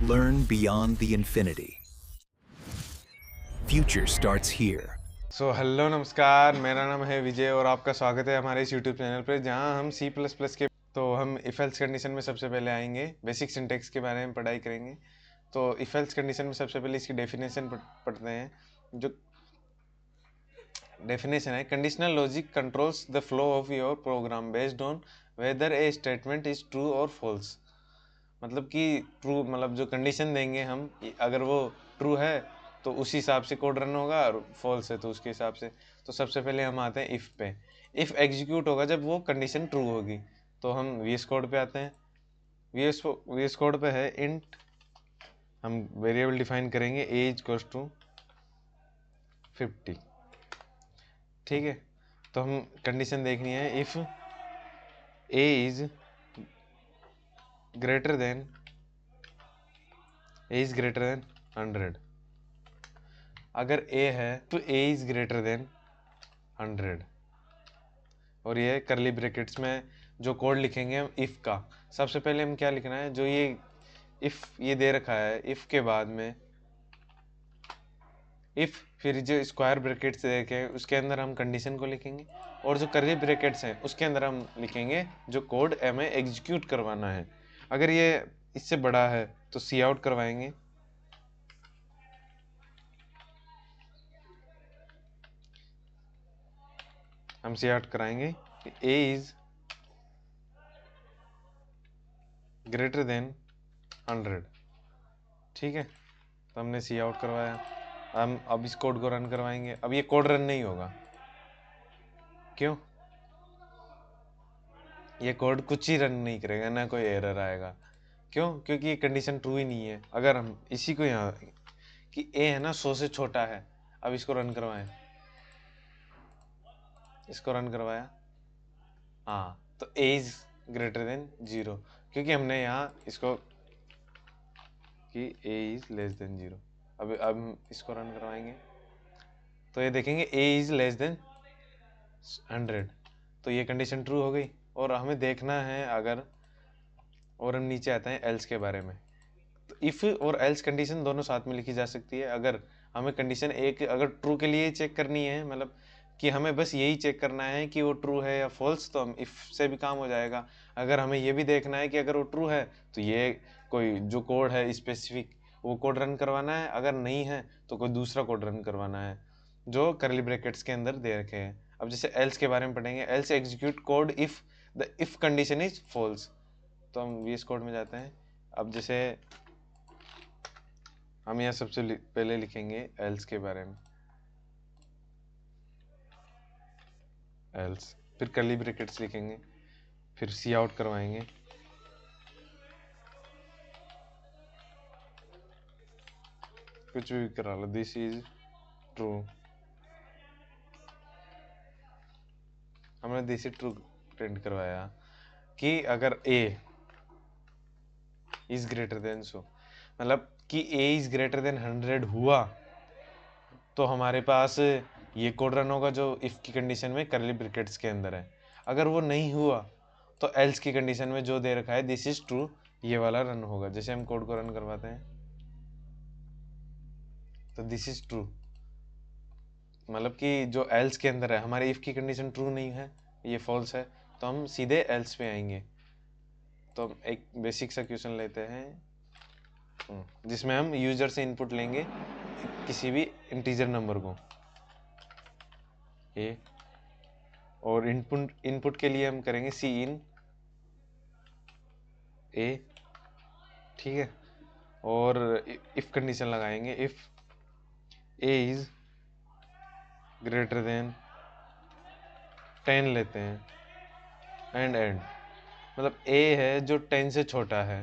Learn beyond the infinity. Future starts here. Hello नमस्कार, मेरा नाम है विजय और आपका स्वागत है हमारे इस यूट्यूब चैनल पर जहां हम सी प्लस प्लस के हम इफ एल्स कंडीशन में सबसे पहले आएंगे, बेसिक सिंटेक्स के बारे में पढ़ाई करेंगे। तो इफ एल्स कंडीशन में सबसे पहले इसकी डेफिनेशन पढ़ते हैं। जो डेफिनेशन है, conditional logic controls the flow of your program based on whether a statement is true और फॉल्स। मतलब कि ट्रू मतलब जो कंडीशन देंगे हम, अगर वो ट्रू है तो उसी हिसाब से कोड रन होगा और फॉल्स है तो उसके हिसाब से। तो सबसे पहले हम आते हैं इफ़ पे। इफ़ एग्जीक्यूट होगा जब वो कंडीशन ट्रू होगी। तो हम वीएस कोड पे आते हैं। वीएस कोड पे है इंट, हम वेरिएबल डिफाइन करेंगे ए इक्वल्स टू 50। ठीक है, तो हम कंडीशन देखनी है if A is greater than 100। अगर a है तो a इज ग्रेटर देन 100। और ये करली ब्रैकेट्स में जो कोड लिखेंगे हम इफ का, सबसे पहले हम क्या लिखना है, जो ये इफ ये दे रखा है, इफ के बाद में इफ, फिर जो स्क्वायर ब्रैकेट्स देखे उसके अंदर हम कंडीशन को लिखेंगे, और जो करली ब्रैकेट्स हैं उसके अंदर हम लिखेंगे जो कोड हमें एग्जीक्यूट करवाना है। अगर ये इससे बड़ा है तो सी आउट करवाएंगे। हम सी आउट कराएंगे ए इज ग्रेटर देन 100। ठीक है, तो हमने सी आउट करवाया। हम अब इस कोड को रन करवाएंगे। अब ये कोड रन नहीं होगा। क्यों? ये कोड कुछ ही रन नहीं करेगा, ना कोई एरर आएगा। क्यों? क्योंकि ये कंडीशन ट्रू ही नहीं है। अगर हम इसी को यहाँ कि ए है ना 100 से छोटा है, अब इसको रन करवाएं, इसको रन करवाया, हाँ, तो ए इज ग्रेटर देन 0, क्योंकि हमने यहाँ इसको कि ए इज लेस देन 0। अब हम इसको रन करवाएंगे तो ये देखेंगे ए इज लेस देन 100, तो ये कंडीशन ट्रू हो गई। और हमें देखना है अगर, और हम नीचे आते हैं एल्स के बारे में। तो इफ़ और एल्स कंडीशन दोनों साथ में लिखी जा सकती है। अगर हमें कंडीशन एक अगर ट्रू के लिए चेक करनी है, मतलब कि हमें बस यही चेक करना है कि वो ट्रू है या फॉल्स, तो हम इफ़ से भी काम हो जाएगा। अगर हमें ये भी देखना है कि अगर वो ट्रू है तो ये कोई जो कोड है स्पेसिफिक वो कोड रन करवाना है, अगर नहीं है तो कोई दूसरा कोड रन करवाना है जो करली ब्रैकेट्स के अंदर दे रखे हैं। अब जैसे एल्स के बारे में पढ़ेंगे, else execute code if the if condition is false. तो हम वीएस कोड में जाते हैं। अब जैसे हम यहाँ सबसे पहले लिखेंगे एल्स के बारे में, एल्स, फिर कर्ली ब्रैकेट्स लिखेंगे, फिर सी आउट करवाएंगे, कुछ भी करा लो, दिस इज ट्रू। हमने दिस इज ट्रू प्रिंट करवाया कि अगर ए इज ग्रेटर देन सो, मतलब कि ए इज ग्रेटर देन 100 हुआ तो हमारे पास ये कोड रन होगा जो इफ की कंडीशन में करली ब्रैकेट्स के अंदर है। अगर वो नहीं हुआ तो एल्स की कंडीशन में जो दे रखा है दिस इज ट्रू, ये वाला रन होगा। जैसे हम कोड को रन करवाते हैं तो दिस इज ट्रू, मतलब कि जो एल्स के अंदर है, हमारे इफ की कंडीशन ट्रू नहीं है, ये फॉल्स है, तो हम सीधे एल्स पे आएंगे। तो हम एक बेसिक सा क्वेश्चन लेते हैं जिसमें हम यूजर से इनपुट लेंगे किसी भी इंटीजर नंबर को ए, और इनपुट के लिए हम करेंगे सी इन ए। ठीक है, और इफ कंडीशन लगाएंगे if A is greater than 10 लेते हैं एंड मतलब ए है जो 10 से छोटा है,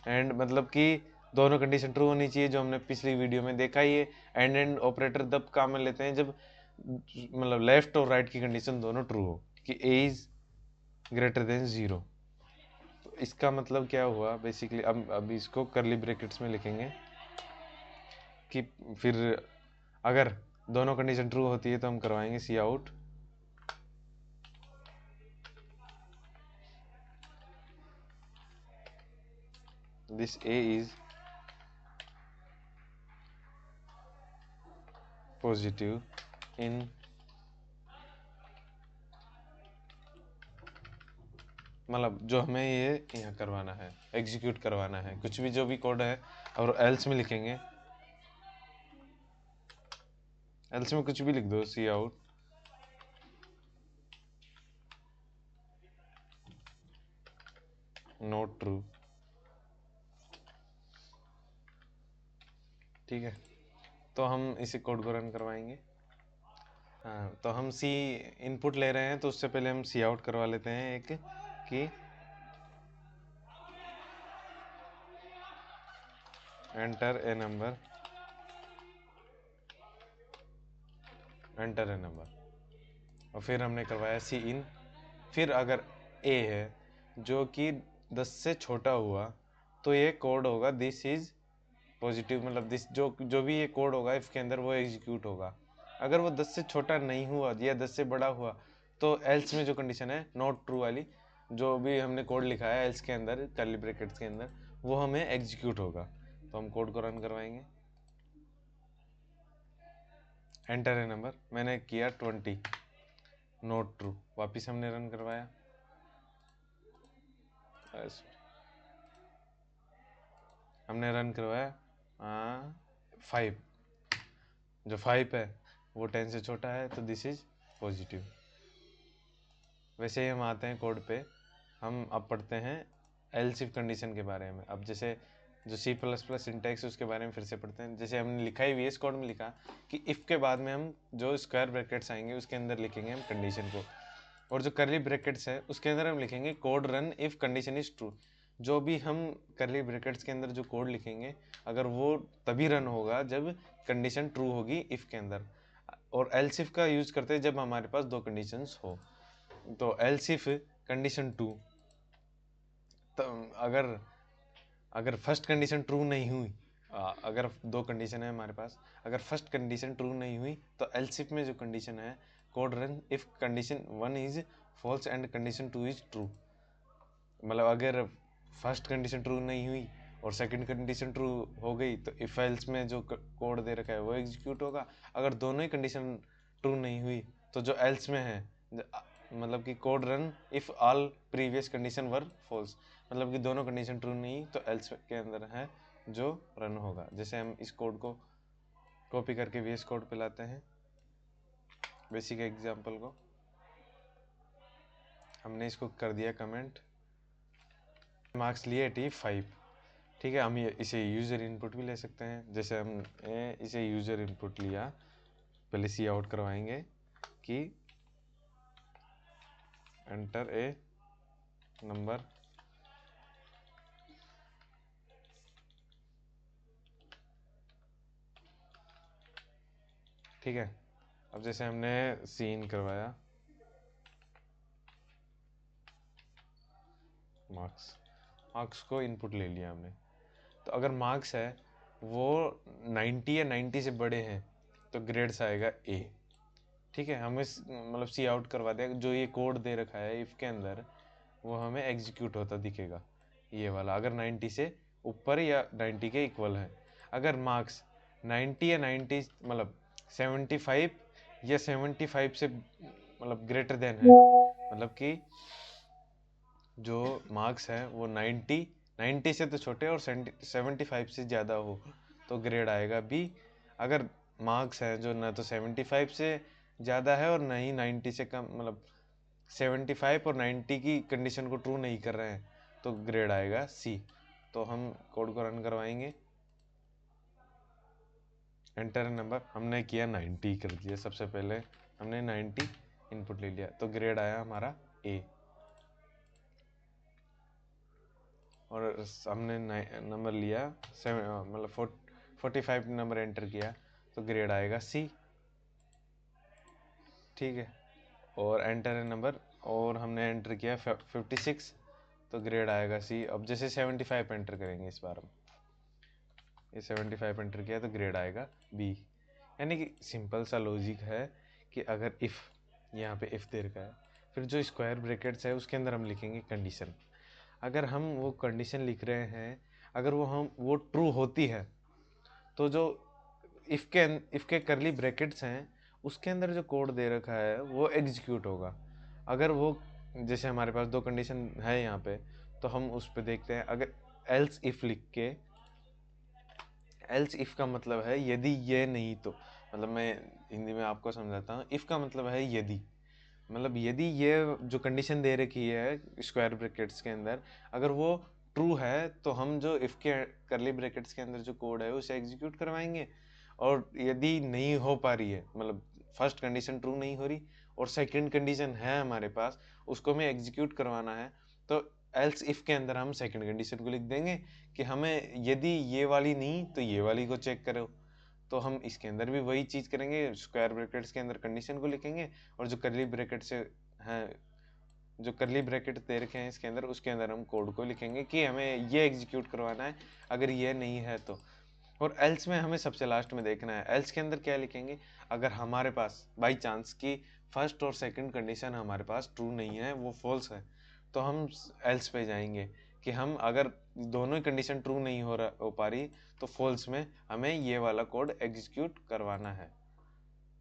एंड मतलब कि दोनों कंडीशन ट्रू होनी चाहिए, जो हमने पिछली वीडियो में देखा ही है। एंड ऑपरेटर तब काम में लेते हैं जब मतलब लेफ्ट और राइट की कंडीशन दोनों ट्रू हो, कि ए इज ग्रेटर देन 0। तो इसका मतलब क्या हुआ बेसिकली, अब इसको करली ब्रैकेट्स में लिखेंगे कि फिर अगर दोनों कंडीशन ट्रू होती है तो हम करवाएंगे सी out this a is positive इन मतलब जो हमें ये यहाँ करवाना है, एग्जीक्यूट करवाना है, कुछ भी जो भी कोड है, और एल्स में लिखेंगे, एल्स में कुछ भी लिख दो, सी आउट नॉट ट्रू, ठीक है। तो हम इसी कोड को रन करवाएंगे। हाँ, तो हम सी इनपुट ले रहे हैं, तो उससे पहले हम सी आउट करवा लेते हैं एक कि enter a number, enter a number, और फिर हमने करवाया सी इन। फिर अगर ए है जो कि 10 से छोटा हुआ, तो ये कोड होगा दिस इज पॉजिटिव, मतलब दिस जो भी ये कोड होगा इफ के अंदर वो एग्जीक्यूट होगा। अगर वो 10 से छोटा नहीं हुआ या 10 से बड़ा हुआ, तो एल्स में जो कंडीशन है नॉट ट्रू वाली, जो भी हमने कोड लिखा है एल्स के अंदर कर्ली ब्रैकेट्स के अंदर, वो हमें एग्जीक्यूट होगा। तो हम कोड को रन करवाएंगे। एंटर है नंबर, मैंने किया 20, नॉट ट्रू, वापिस हमने रन करवाया। हमने रन करवाया 5, जो 5 है वो 10 से छोटा है, तो दिस इज पॉजिटिव। वैसे ही हम आते हैं कोड पे, हम अब पढ़ते हैं एल्स इफ कंडीशन के बारे में। अब जैसे जो सी प्लस प्लस सिंटैक्स है उसके बारे में फिर से पढ़ते हैं। जैसे हमने लिखा ही वीएस कोड में लिखा कि इफ़ के बाद में हम जो स्क्वायर ब्रैकेट्स आएंगे उसके अंदर लिखेंगे हम कंडीशन को, और जो कर्ली ब्रैकेट्स है उसके अंदर हम लिखेंगे code run if condition is true. जो भी हम कर्ली ब्रैकेट्स के अंदर जो कोड लिखेंगे, अगर वो तभी रन होगा जब कंडीशन ट्रू होगी इफ़ के अंदर, और एल्स इफ का यूज़ करते हैं जब हमारे पास दो कंडीशंस हो। तो एल्स इफ कंडीशन 2, तो अगर फर्स्ट कंडीशन ट्रू नहीं हुई, अगर दो कंडीशन है हमारे पास, अगर फर्स्ट कंडीशन ट्रू नहीं हुई, तो एल्स इफ में जो कंडीशन है code run if condition 1 is false and condition 2 is true. मतलब अगर फर्स्ट कंडीशन ट्रू नहीं हुई और सेकंड कंडीशन ट्रू हो गई, तो इफ एल्स में जो कोड दे रखा है वो एग्जीक्यूट होगा। अगर दोनों ही कंडीशन ट्रू नहीं हुई, तो जो एल्स में है मतलब कि code run if all previous condition were false, मतलब कि दोनों कंडीशन ट्रू नहीं, तो एल्स के अंदर है जो रन होगा। जैसे हम इस कोड को कॉपी करके वीएस कोड पे लाते हैं, बेसिक एग्जांपल को हमने इसको कर दिया कमेंट, मार्क्स लिए 85, ठीक है। हम इसे यूज़र इनपुट भी ले सकते हैं। जैसे हम इसे यूज़र इनपुट लिया, पहले सी आउट करवाएंगे कि एंटर ए नंबर, ठीक है। अब जैसे हमने सीन करवाया मार्क्स, मार्क्स को इनपुट ले लिया हमने, तो अगर मार्क्स है वो 90 या 90 से बड़े हैं, तो ग्रेड्स आएगा ए, ठीक है। हम इस मतलब सी आउट करवा दिया, जो ये कोड दे रखा है इफ के अंदर वो हमें एग्जीक्यूट होता दिखेगा, ये वाला, अगर 90 से ऊपर या 90 के इक्वल है। अगर मार्क्स 90 या 90 मतलब 75 या 75 से मतलब ग्रेटर देन है, मतलब कि जो मार्क्स है वो 90 से तो छोटे और 75 से ज़्यादा हो, तो ग्रेड आएगा बी। अगर मार्क्स है जो ना तो 75 से ज़्यादा है और ना ही 90 से कम, मतलब 75 और 90 की कंडीशन को ट्रू नहीं कर रहे हैं, तो ग्रेड आएगा सी। तो हम कोड को रन करवाएंगे, एंटर नंबर, हमने किया 90 कर दिया, सबसे पहले हमने 90 इनपुट ले लिया, तो ग्रेड आया हमारा ए। और हमने नंबर लिया मतलब 45 नंबर एंटर किया, तो ग्रेड आएगा सी, ठीक है। और एंटर है नंबर, और हमने एंटर किया 56, तो ग्रेड आएगा सी। अब जैसे 75 एंटर करेंगे इस बार हम, ये 75 एंटर किया तो ग्रेड आएगा बी। यानी कि सिंपल सा लॉजिक है कि अगर इफ़, यहाँ पे इफ़ दे रखा है, फिर जो स्क्वायर ब्रैकेट्स है उसके अंदर हम लिखेंगे कंडीशन। अगर हम वो कंडीशन लिख रहे हैं, अगर वो ट्रू होती है, तो जो इफ के करली ब्रैकेट्स हैं, उसके अंदर जो कोड दे रखा है वो एग्जीक्यूट होगा। अगर वो, जैसे हमारे पास दो कंडीशन है यहाँ पे, तो हम उस पे देखते हैं। अगर एल्स इफ लिख के, एल्स इफ का मतलब है यदि ये नहीं तो, मतलब मैं हिंदी में आपको समझाता हूँ। इफ का मतलब है यदि, मतलब यदि ये जो कंडीशन दे रखी है स्क्वायर ब्रैकेट्स के अंदर, अगर वो ट्रू है तो हम जो इफ के करली ब्रैकेट्स के अंदर जो कोड है उसे एग्जीक्यूट करवाएंगे। और यदि नहीं हो पा रही है, मतलब फर्स्ट कंडीशन ट्रू नहीं हो रही और सेकंड कंडीशन है हमारे पास, उसको हमें एग्जीक्यूट करवाना है, तो एल्स इफ के अंदर हम सेकंड कंडीशन को लिख देंगे कि हमें यदि ये वाली नहीं तो ये वाली को चेक करो। तो हम इसके अंदर भी वही चीज़ करेंगे, स्क्वायर ब्रैकेट्स के अंदर कंडीशन को लिखेंगे, और जो करली ब्रैकेट से हैं, जो करली ब्रैकेट दे रखे हैं इसके अंदर, उसके अंदर हम कोड को लिखेंगे कि हमें ये एग्जीक्यूट करवाना है, अगर ये नहीं है तो। और एल्स में हमें सबसे लास्ट में देखना है, एल्स के अंदर क्या लिखेंगे, अगर हमारे पास बाई चांस की फर्स्ट और सेकंड कंडीशन हमारे पास ट्रू नहीं है, वो फॉल्स है, तो हम एल्स पे जाएंगे कि हम अगर दोनों ही कंडीशन ट्रू नहीं हो पा रही, तो फॉल्स में हमें ये वाला कोड एग्जीक्यूट करवाना है।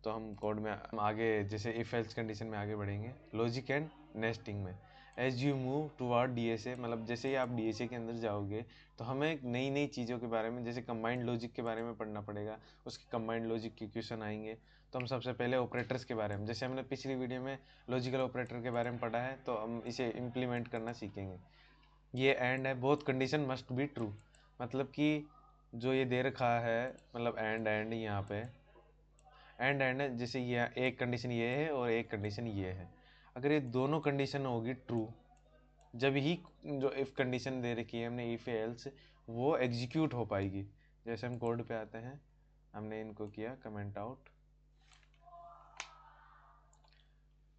तो हम कोड में हम आगे जैसे इफ एल्स कंडीशन में आगे बढ़ेंगे। लॉजिक एंड नेस्टिंग में, as you move toward DSA, मतलब जैसे ही आप डीएसए के अंदर जाओगे तो हमें नई नई चीज़ों के बारे में, जैसे कंबाइंड लॉजिक के बारे में पढ़ना पड़ेगा। उसके कंबाइंड लॉजिक के क्वेश्चन आएंगे, तो हम सबसे पहले ऑपरेटर्स के बारे में, जैसे हमने पिछली वीडियो में लॉजिकल ऑपरेटर के बारे में पढ़ा है, तो हम इसे इम्प्लीमेंट करना सीखेंगे। ये एंड है, both condition must be true, मतलब कि जो ये दे रखा है, मतलब एंड यहाँ पे एंड है, जैसे ये एक कंडीशन ये है और एक कंडीशन ये है, अगर ये दोनों कंडीशन होगी ट्रू, जब ही जो इफ कंडीशन दे रखी है हमने इफ एल्स, वो एग्जीक्यूट हो पाएगी। जैसे हम कोड पे आते हैं, हमने इनको किया कमेंट आउट,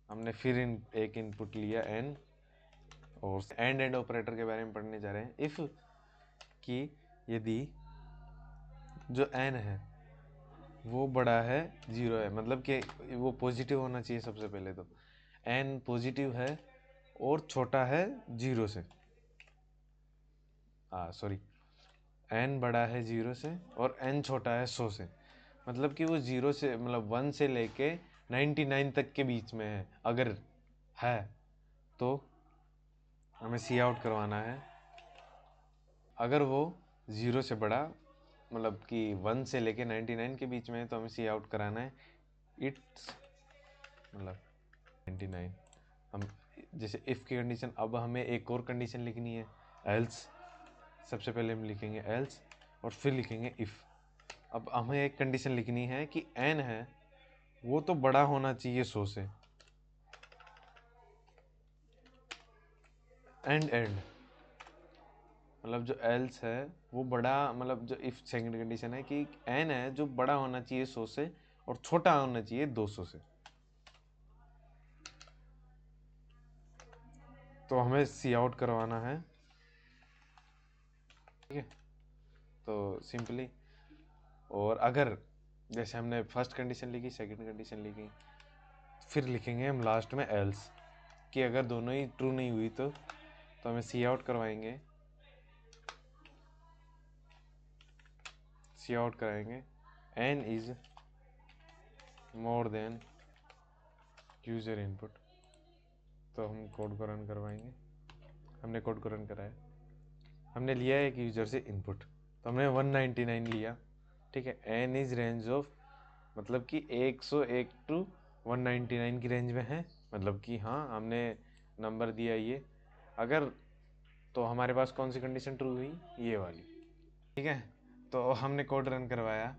हमने फिर एक इनपुट लिया एन, और एंड ऑपरेटर के बारे में पढ़ने जा रहे हैं। इफ कि यदि जो एन है वो बड़ा है जीरो है, मतलब कि वो पॉजिटिव होना चाहिए सबसे पहले, तो एन पॉजिटिव है और छोटा है जीरो से, सॉरी, एन बड़ा है जीरो से और एन छोटा है 100 से, मतलब कि वो जीरो से, मतलब 1 से लेके 99 तक के बीच में है, अगर है तो हमें सी आउट करवाना है। अगर वो जीरो से बड़ा, मतलब कि 1 से लेके 99 के बीच में है, तो हमें सी आउट कराना है इट्स, मतलब 99। हम जैसे इफ़ की कंडीशन, अब हमें एक और कंडीशन लिखनी है, एल्स। सबसे पहले हम लिखेंगे एल्स और फिर लिखेंगे इफ़। अब हमें एक कंडीशन लिखनी है कि एन है वो तो बड़ा होना चाहिए 100 से, एंड मतलब जो एल्स है वो बड़ा, मतलब जो इफ सेकंड कंडीशन है कि एन है जो बड़ा होना चाहिए 100 से और छोटा होना चाहिए 200 से, तो हमें सी आउट करवाना है। ठीक है, तो सिंपली, और अगर जैसे हमने फर्स्ट कंडीशन लिखी, सेकंड कंडीशन लिखी, फिर लिखेंगे हम लास्ट में एल्स, कि अगर दोनों ही ट्रू नहीं हुई तो हमें सी आउट करवाएंगे, सी आउट कराएंगे n is more than user input, तो हम कोड को रन करवाएंगे। हमने कोड को रन कराया, हमने लिया एक यूजर से इनपुट, तो हमने 199 लिया। ठीक है, एन इज रेंज ऑफ, मतलब कि 101 टू 199 की रेंज में है, मतलब कि हाँ हमने नंबर दिया ये, अगर तो हमारे पास कौन सी कंडीशन ट्रू हुई, ये वाली। ठीक है, तो हमने कोड रन करवाया,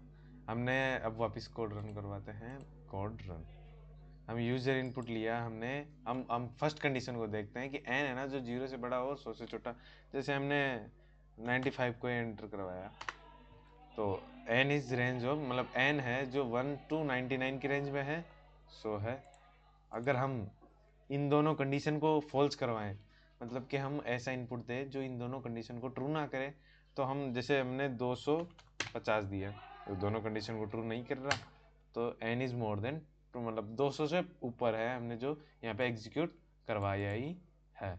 हमने अब वापस कोड रन करवाते हैं, कोड रन। हम यूजर इनपुट लिया हमने, हम फर्स्ट कंडीशन को देखते हैं कि एन है ना जो जीरो से बड़ा हो 100 से छोटा, जैसे हमने 95 को एंटर करवाया, तो एन इज रेंज ऑफ, मतलब एन है जो 1 टू 99 की रेंज में है, सो है। अगर हम इन दोनों कंडीशन को फॉल्स करवाएं, मतलब कि हम ऐसा इनपुट दें जो इन दोनों कंडीशन को ट्रू ना करे, तो हम जैसे हमने 250 दिया, तो दोनों कंडीशन को ट्रू नहीं कर रहा, तो n is more than true, मतलब 200 से ऊपर है, हमने जो यहाँ पे एग्जीक्यूट करवाया ही है।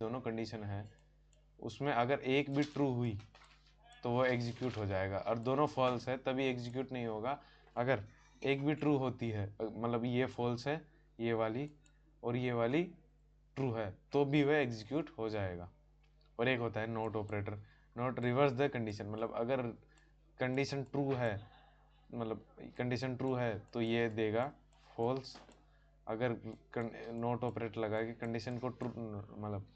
दोनों कंडीशन है उसमें अगर एक भी ट्रू हुई तो वो एग्जीक्यूट हो जाएगा, और दोनों फॉल्स है तभी एग्जीक्यूट नहीं होगा। अगर एक भी ट्रू होती है, मतलब ये फॉल्स है ये वाली, और ये वाली ट्रू है, तो भी वह एग्जीक्यूट हो जाएगा। और एक होता है note operator, note reverse the condition, मतलब अगर कंडीशन ट्रू है, मतलब कंडीशन ट्रू है तो ये देगा फॉल्स, अगर नोट ऑपरेटर लगा के कंडीशन को ट्रू मतलब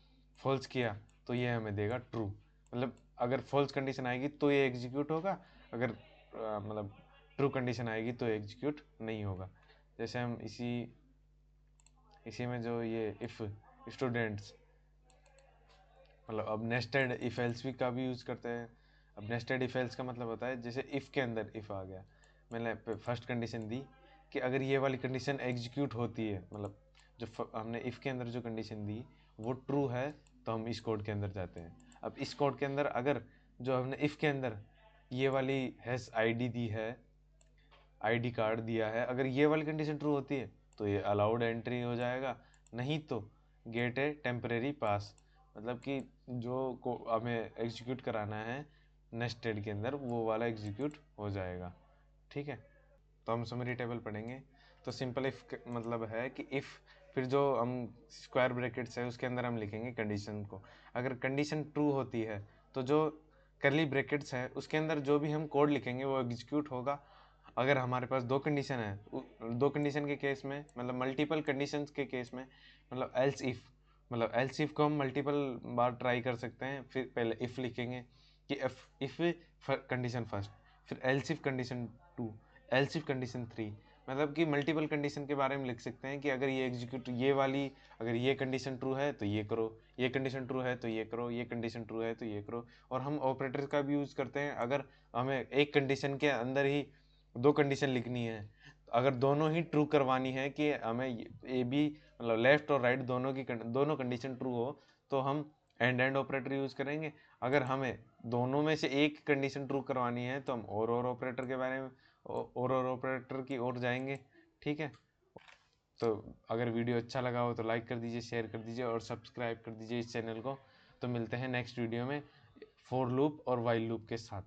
फॉल्स किया तो ये हमें देगा ट्रू। मतलब अगर फॉल्स कंडीशन आएगी तो ये एग्जीक्यूट होगा, अगर मतलब ट्रू कंडीशन आएगी तो एग्जीक्यूट नहीं होगा। जैसे हम इसी में जो ये इफ़ स्टूडेंट्स, मतलब अब नेस्टेड इफ एल्स भी का भी यूज़ करते हैं। अब नेस्टेड इफ एल्स का मतलब होता है जैसे इफ़ के अंदर इफ़ आ गया, मैंने फर्स्ट कंडीशन दी कि अगर ये वाली कंडीशन एग्जीक्यूट होती है, मतलब जो हमने इफ़ के अंदर जो कंडीशन दी वो ट्रू है, तो हम इस कोड के अंदर जाते हैं। अब इस कोड के अंदर अगर जो हमने इफ़ के अंदर ये वाली हैश आईडी दी है, आईडी कार्ड दिया है, अगर ये वाली कंडीशन ट्रू होती है तो ये अलाउड एंट्री हो जाएगा, नहीं तो गेट ए टेम्परेरी पास, मतलब कि जो को हमें एग्जीक्यूट कराना है नेस्टेड के अंदर वो वाला एग्जीक्यूट हो जाएगा। ठीक है, तो हम समरी टेबल पढ़ेंगे। तो सिंपल इफ मतलब है कि इफ़, फिर जो हम स्क्वायर ब्रैकेट्स है उसके अंदर हम लिखेंगे कंडीशन को। अगर कंडीशन ट्रू होती है तो जो करली ब्रैकेट्स है उसके अंदर जो भी हम कोड लिखेंगे वो एग्जीक्यूट होगा। अगर हमारे पास दो कंडीशन है, दो कंडीशन के केस में, मतलब मल्टीपल कंडीशंस के केस में, मतलब एल्स इफ, मतलब एल्स इफ को हम मल्टीपल बार ट्राई कर सकते हैं। फिर पहले इफ लिखेंगे कि इफ कंडीशन फर्स्ट, फिर else if condition two, else if condition three, मतलब कि मल्टीपल कंडीशन के बारे में लिख सकते हैं कि अगर ये एग्जीक्यूट ये वाली, अगर ये कंडीशन ट्रू है तो ये करो, ये कंडीशन ट्रू है तो ये करो, ये कंडीशन ट्रू है तो ये करो। और हम ऑपरेटर का भी यूज़ करते हैं, अगर हमें एक कंडीशन के अंदर ही दो कंडीशन लिखनी है, अगर दोनों ही ट्रू करवानी है कि हमें ए बी मतलब लेफ्ट और राइट दोनों कंडीशन ट्रू हो, तो हम एंड ऑपरेटर यूज़ करेंगे। अगर हमें दोनों में से एक कंडीशन ट्रू करवानी है तो हम और ऑपरेटर के बारे में और ऑपरेटर की ओर जाएंगे। ठीक है, तो अगर वीडियो अच्छा लगा हो तो लाइक कर दीजिए, शेयर कर दीजिए और सब्सक्राइब कर दीजिए इस चैनल को। तो मिलते हैं नेक्स्ट वीडियो में फॉर लूप और वाइल लूप के साथ।